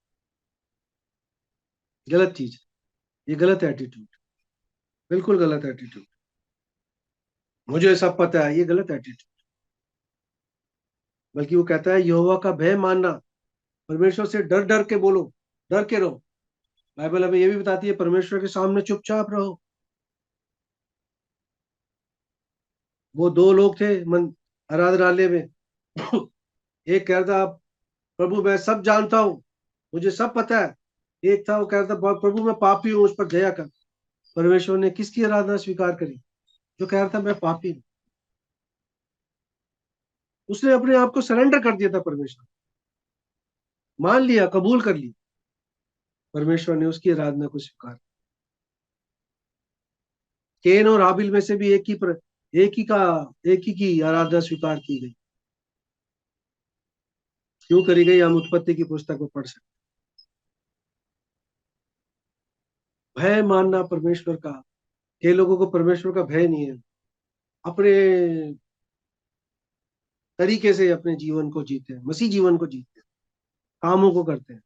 B: गलत चीज, ये गलत एटीट्यूड, बिल्कुल गलत एटीट्यूड। मुझे सब पता है, ये गलत एटीट्यूड। बल्कि वो कहता है यहोवा का भय मानना, परमेश्वर से डर डर के बोलो, डर के रहो। बाइबल हमें ये भी बताती है, परमेश्वर के सामने चुपचाप रहो। वो दो लोग थे मन आराधनालय में, एक कह रहा था, प्रभु मैं सब जानता हूँ, मुझे सब पता है। एक था वो कह रहा था, प्रभु मैं पापी हूँ, उस पर दया कर। परमेश्वर ने किसकी आराधना स्वीकार करी? जो कह रहा था मैं पापी हूँ। उसने अपने आप को सरेंडर कर दिया था परमेश्वर, मान लिया, कबूल कर लिया। परमेश्वर ने उसकी आराधना को स्वीकार। केन और हाबिल में से भी एक ही की आराधना स्वीकार की गई। क्यों करी गई, हम उत्पत्ति की पुस्तक में पढ़ सकते। भय मानना परमेश्वर का, कई लोगों को परमेश्वर का भय नहीं है, अपने तरीके से अपने जीवन को जीते हैं, मसीह जीवन को जीते हैं, कामों को करते हैं।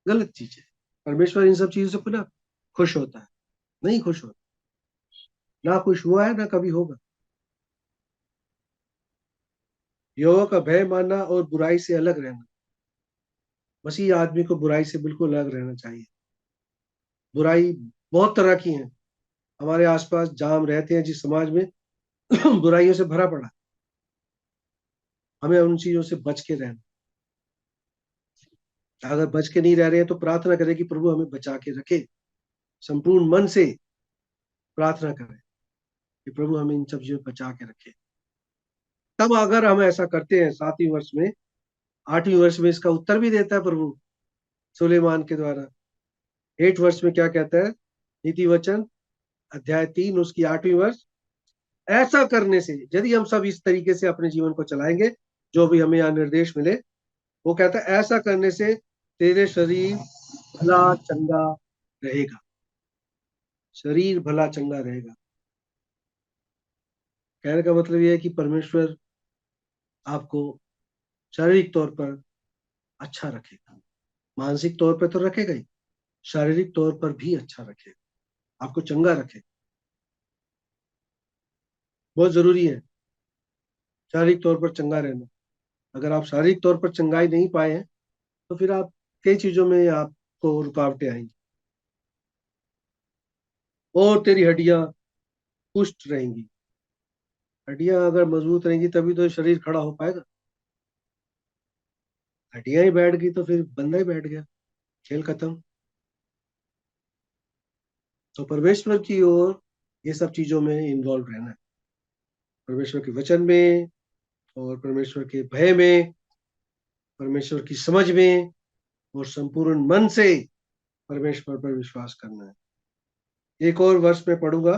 B: गलत चीज है। परमेश्वर इन सब चीजों से ना खुश होता है, नहीं खुश होता, ना खुश हुआ है, ना कभी होगा। यहोवा का भय मानना और बुराई से अलग रहना। मसीह आदमी को बुराई से बिल्कुल अलग रहना चाहिए। बुराई बहुत तरह की है, हमारे आसपास जहां हम रहते हैं, जिस समाज में बुराइयों से भरा पड़ा, हमें उन चीजों से बच के रहना। अगर बच के नहीं रह रहे हैं तो प्रार्थना करें कि प्रभु हमें बचा के रखे। संपूर्ण मन से प्रार्थना करें कि प्रभु हमें इन सब चीजों से बचा के रखे। तब अगर हम ऐसा करते हैं, 7वीं वर्ष में, 8वीं वर्ष में इसका उत्तर भी देता है प्रभु सुलेमान के द्वारा। 8 वर्ष में क्या कहता है, नीति वचन अध्याय 3 उसकी 8वीं वर्ष। ऐसा करने से, यदि हम सब इस तरीके से अपने जीवन को चलाएंगे, जो भी हमें यहाँ निर्देश मिले, वो कहता है ऐसा करने से तेरे शरीर भला चंगा रहेगा। शरीर भला चंगा रहेगा, कहने का मतलब ये है कि परमेश्वर आपको शारीरिक तौर पर अच्छा रखेगा, मानसिक तौर पर तो रखेगा ही, शारीरिक तौर पर भी अच्छा रखेगा, आपको चंगा रखेगा। बहुत जरूरी है शारीरिक तौर पर चंगा रहना। अगर आप शारीरिक तौर पर चंगाई नहीं पाए हैं तो फिर आप कई चीजों में आपको रुकावटें आएंगी, और तेरी हड्डियां पुष्ट रहेंगी। हड्डियां अगर मजबूत रहेंगी तभी तो शरीर खड़ा हो पाएगा। हड्डियां ही बैठ गई तो फिर बंदा ही बैठ गया, खेल खत्म। तो परमेश्वर की ओर ये सब चीजों में इन्वॉल्व रहना है, परमेश्वर के वचन में, और परमेश्वर के भय में, परमेश्वर की समझ में, और संपूर्ण मन से परमेश्वर पर विश्वास करना है। एक और वर्ष में पढ़ूंगा,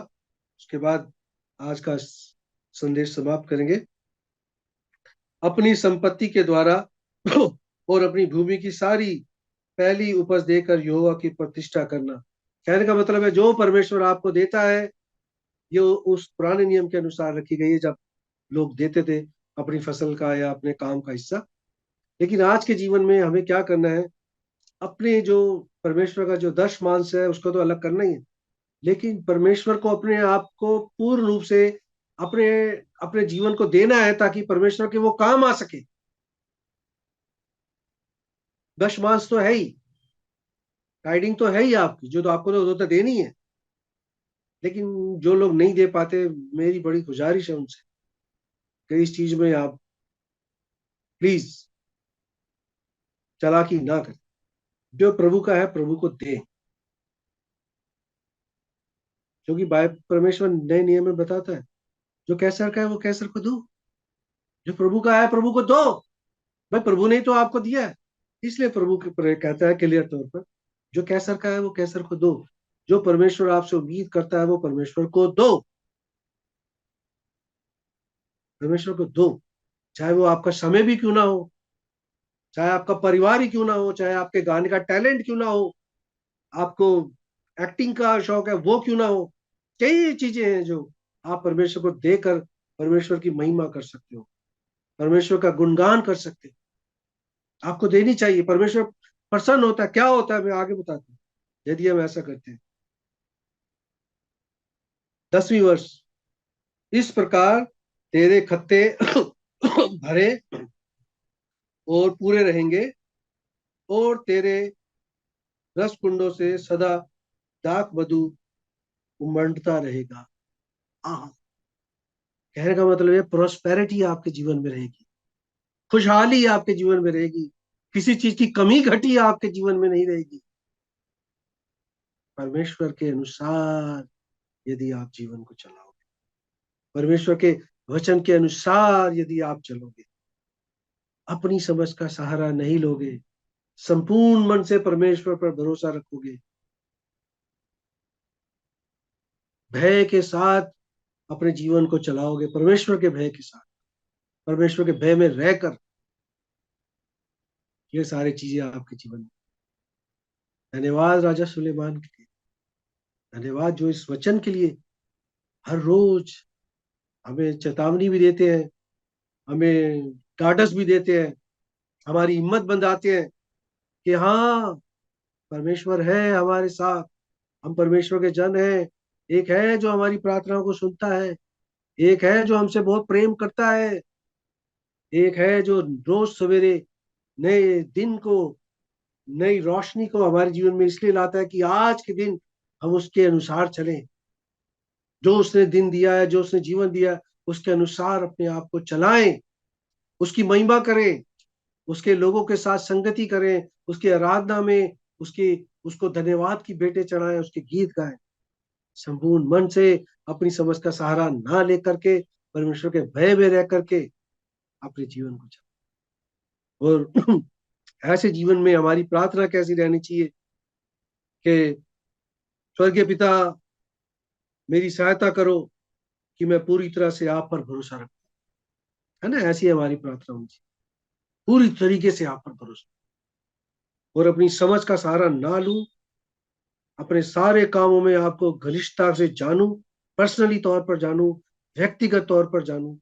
B: उसके बाद आज का संदेश समाप्त करेंगे। अपनी संपत्ति के द्वारा और अपनी भूमि की सारी पहली उपज देकर यहोवा की प्रतिष्ठा करना। कहने का मतलब है जो परमेश्वर आपको देता है, ये उस पुराने नियम के अनुसार रखी गई है, जब लोग देते थे अपनी फसल का या अपने काम का हिस्सा। लेकिन आज के जीवन में हमें क्या करना है, अपने जो परमेश्वर का जो दशमांश है उसको तो अलग करना ही है, लेकिन परमेश्वर को अपने आप को पूर्ण रूप से अपने अपने जीवन को देना है, ताकि परमेश्वर के वो काम आ सके। दशमांश तो है ही, गाइडिंग तो है ही आपकी, जो तो आपको तो देनी है। लेकिन जो लोग नहीं दे पाते, मेरी बड़ी गुजारिश है उनसे कि इस चीज में आप प्लीज चालाकी ना करें। जो प्रभु का है प्रभु को दें, क्योंकि परमेश्वर नए नियम में बताता है जो कैसर का है वो कैसर को दो, जो प्रभु का है प्रभु को दो। भाई प्रभु ने ही तो आपको दिया है, इसलिए प्रभु कहता है क्लियर तौर पर, जो कैसर का है वो कैसर को दो, जो परमेश्वर आपसे उम्मीद करता है वो परमेश्वर को दो। परमेश्वर को दो, चाहे वो आपका समय भी क्यों ना हो, चाहे आपका परिवार ही क्यों ना हो, चाहे आपके गाने का टैलेंट क्यों ना हो, आपको एक्टिंग का शौक है वो क्यों ना हो। कई चीजें हैं जो आप परमेश्वर को देकर परमेश्वर की महिमा कर सकते हो, परमेश्वर का गुणगान कर सकते हो। आपको देनी चाहिए। परमेश्वर प्रसन्न होता है, क्या होता है मैं आगे बताता हूँ यदि हम ऐसा करते हैं। 10वीं वर्ष, इस प्रकार तेरे खत्ते भरे और पूरे रहेंगे, और तेरे रस कुंडों से सदा दाख मधु उमंडता रहेगा। आह, कहने का मतलब है प्रोस्पेरिटी आपके जीवन में रहेगी, खुशहाली आपके जीवन में रहेगी, किसी चीज की कमी घटी आपके जीवन में नहीं रहेगी। परमेश्वर के अनुसार यदि आप जीवन को चलाओगे, परमेश्वर के वचन के अनुसार यदि आप चलोगे, अपनी समझ का सहारा नहीं लोगे, संपूर्ण मन से परमेश्वर पर भरोसा रखोगे, भय के साथ अपने जीवन को चलाओगे, परमेश्वर के भय के साथ, परमेश्वर के भय में रहकर, ये सारी चीजें आपके जीवन में। धन्यवाद राजा सुलेमान के लिए, धन्यवाद जो इस वचन के लिए हर रोज हमें चेतावनी भी देते हैं, हमें गाइडेंस भी देते हैं, हमारी हिम्मत बंधाते हैं कि हाँ, परमेश्वर है हमारे साथ, हम परमेश्वर के जन हैं। एक है जो हमारी प्रार्थनाओं को सुनता है, एक है जो हमसे बहुत प्रेम करता है, एक है जो रोज सवेरे नए दिन को, नई रोशनी को हमारे जीवन में इसलिए लाता है कि आज के दिन हम उसके अनुसार चलें। जो उसने दिन दिया है, जो उसने जीवन दिया है, उसके अनुसार अपने आप को चलाएं, उसकी महिमा करें, उसके लोगों के साथ संगति करें, उसकी आराधना में उसको धन्यवाद की भेंटें चढ़ाएं, उसके गीत गाएं, संपूर्ण मन से, अपनी समझ का सहारा ना लेकर के, परमेश्वर के भय में रह करके अपने जीवन को चलाएं। और ऐसे जीवन में हमारी प्रार्थना कैसी रहनी चाहिए कि स्वर्गीय पिता, मेरी सहायता करो कि मैं पूरी तरह से आप पर भरोसा रखूं, है ना? ऐसी हमारी प्रार्थना होनी चाहिए, पूरी तरीके से आप पर भरोसा, और अपनी समझ का सहारा ना लूं, अपने सारे कामों में आपको घनिष्ठता से जानूं, पर्सनली तौर पर जानूं, व्यक्तिगत तौर पर जानूं।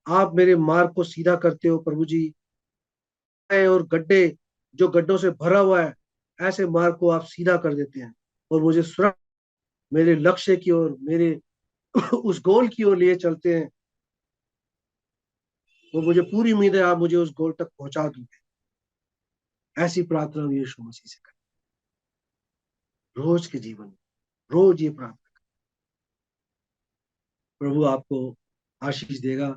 B: आप मेरे मार्ग को सीधा करते हो प्रभु जी, और गड्ढे, जो गड्ढों से भरा हुआ है, ऐसे मार्ग को आप सीधा कर देते हैं और मुझे सुरक्षित मेरे लक्ष्य की ओर, मेरे उस गोल की ओर लिए चलते हैं। वो मुझे पूरी उम्मीद है आप मुझे उस गोल तक पहुंचा दोगे। ऐसी प्रार्थना यीशु मसीह से करें रोज के जीवन में, रोज ये प्रार्थना। प्रभु आपको आशीष देगा,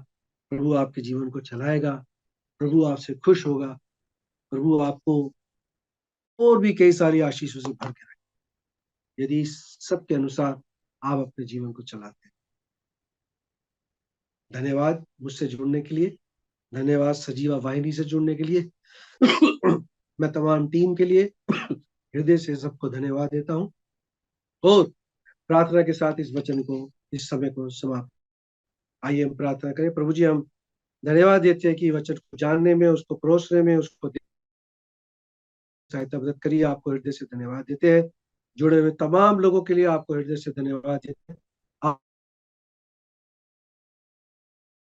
B: प्रभु आपके जीवन को चलाएगा, प्रभु आपसे खुश होगा, प्रभु आपको और भी कई सारी आशीषों से भर के रखें यदि इस सब के अनुसार आप अपने जीवन को चलाते हैं। धन्यवाद मुझसे जुड़ने के लिए, धन्यवाद सजीवा वाहिनी से जुड़ने के लिए। मैं तमाम टीम के लिए हृदय से सबको धन्यवाद देता हूँ और प्रार्थना के साथ इस वचन को, इस समय को समाप्त। आइए हम प्रार्थना करें। प्रभु जी, हम धन्यवाद देते हैं कि वचन को जानने में, उसको परोसने में, उसको सहायता मदद करिए। आपको हृदय से धन्यवाद देते हैं। जुड़े हुए तमाम लोगों के लिए आपको हृदय से धन्यवाद देते हैं। आप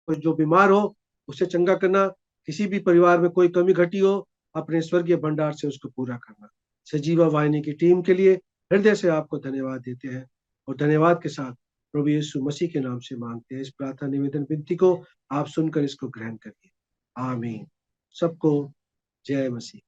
B: जो बीमार हो उसे चंगा करना, किसी भी परिवार में कोई कमी घटी हो, अपने स्वर्गीय भंडार से उसको पूरा करना। सजीवा वाहिनी की टीम के लिए हृदय से आपको धन्यवाद देते हैं और धन्यवाद के साथ प्रभु यीशु मसीह के नाम से मांगते हैं इस प्रार्थना निवेदन विनती को। आप सुनकर इसको ग्रहण करिए। आमीन। सबको जय मसीह।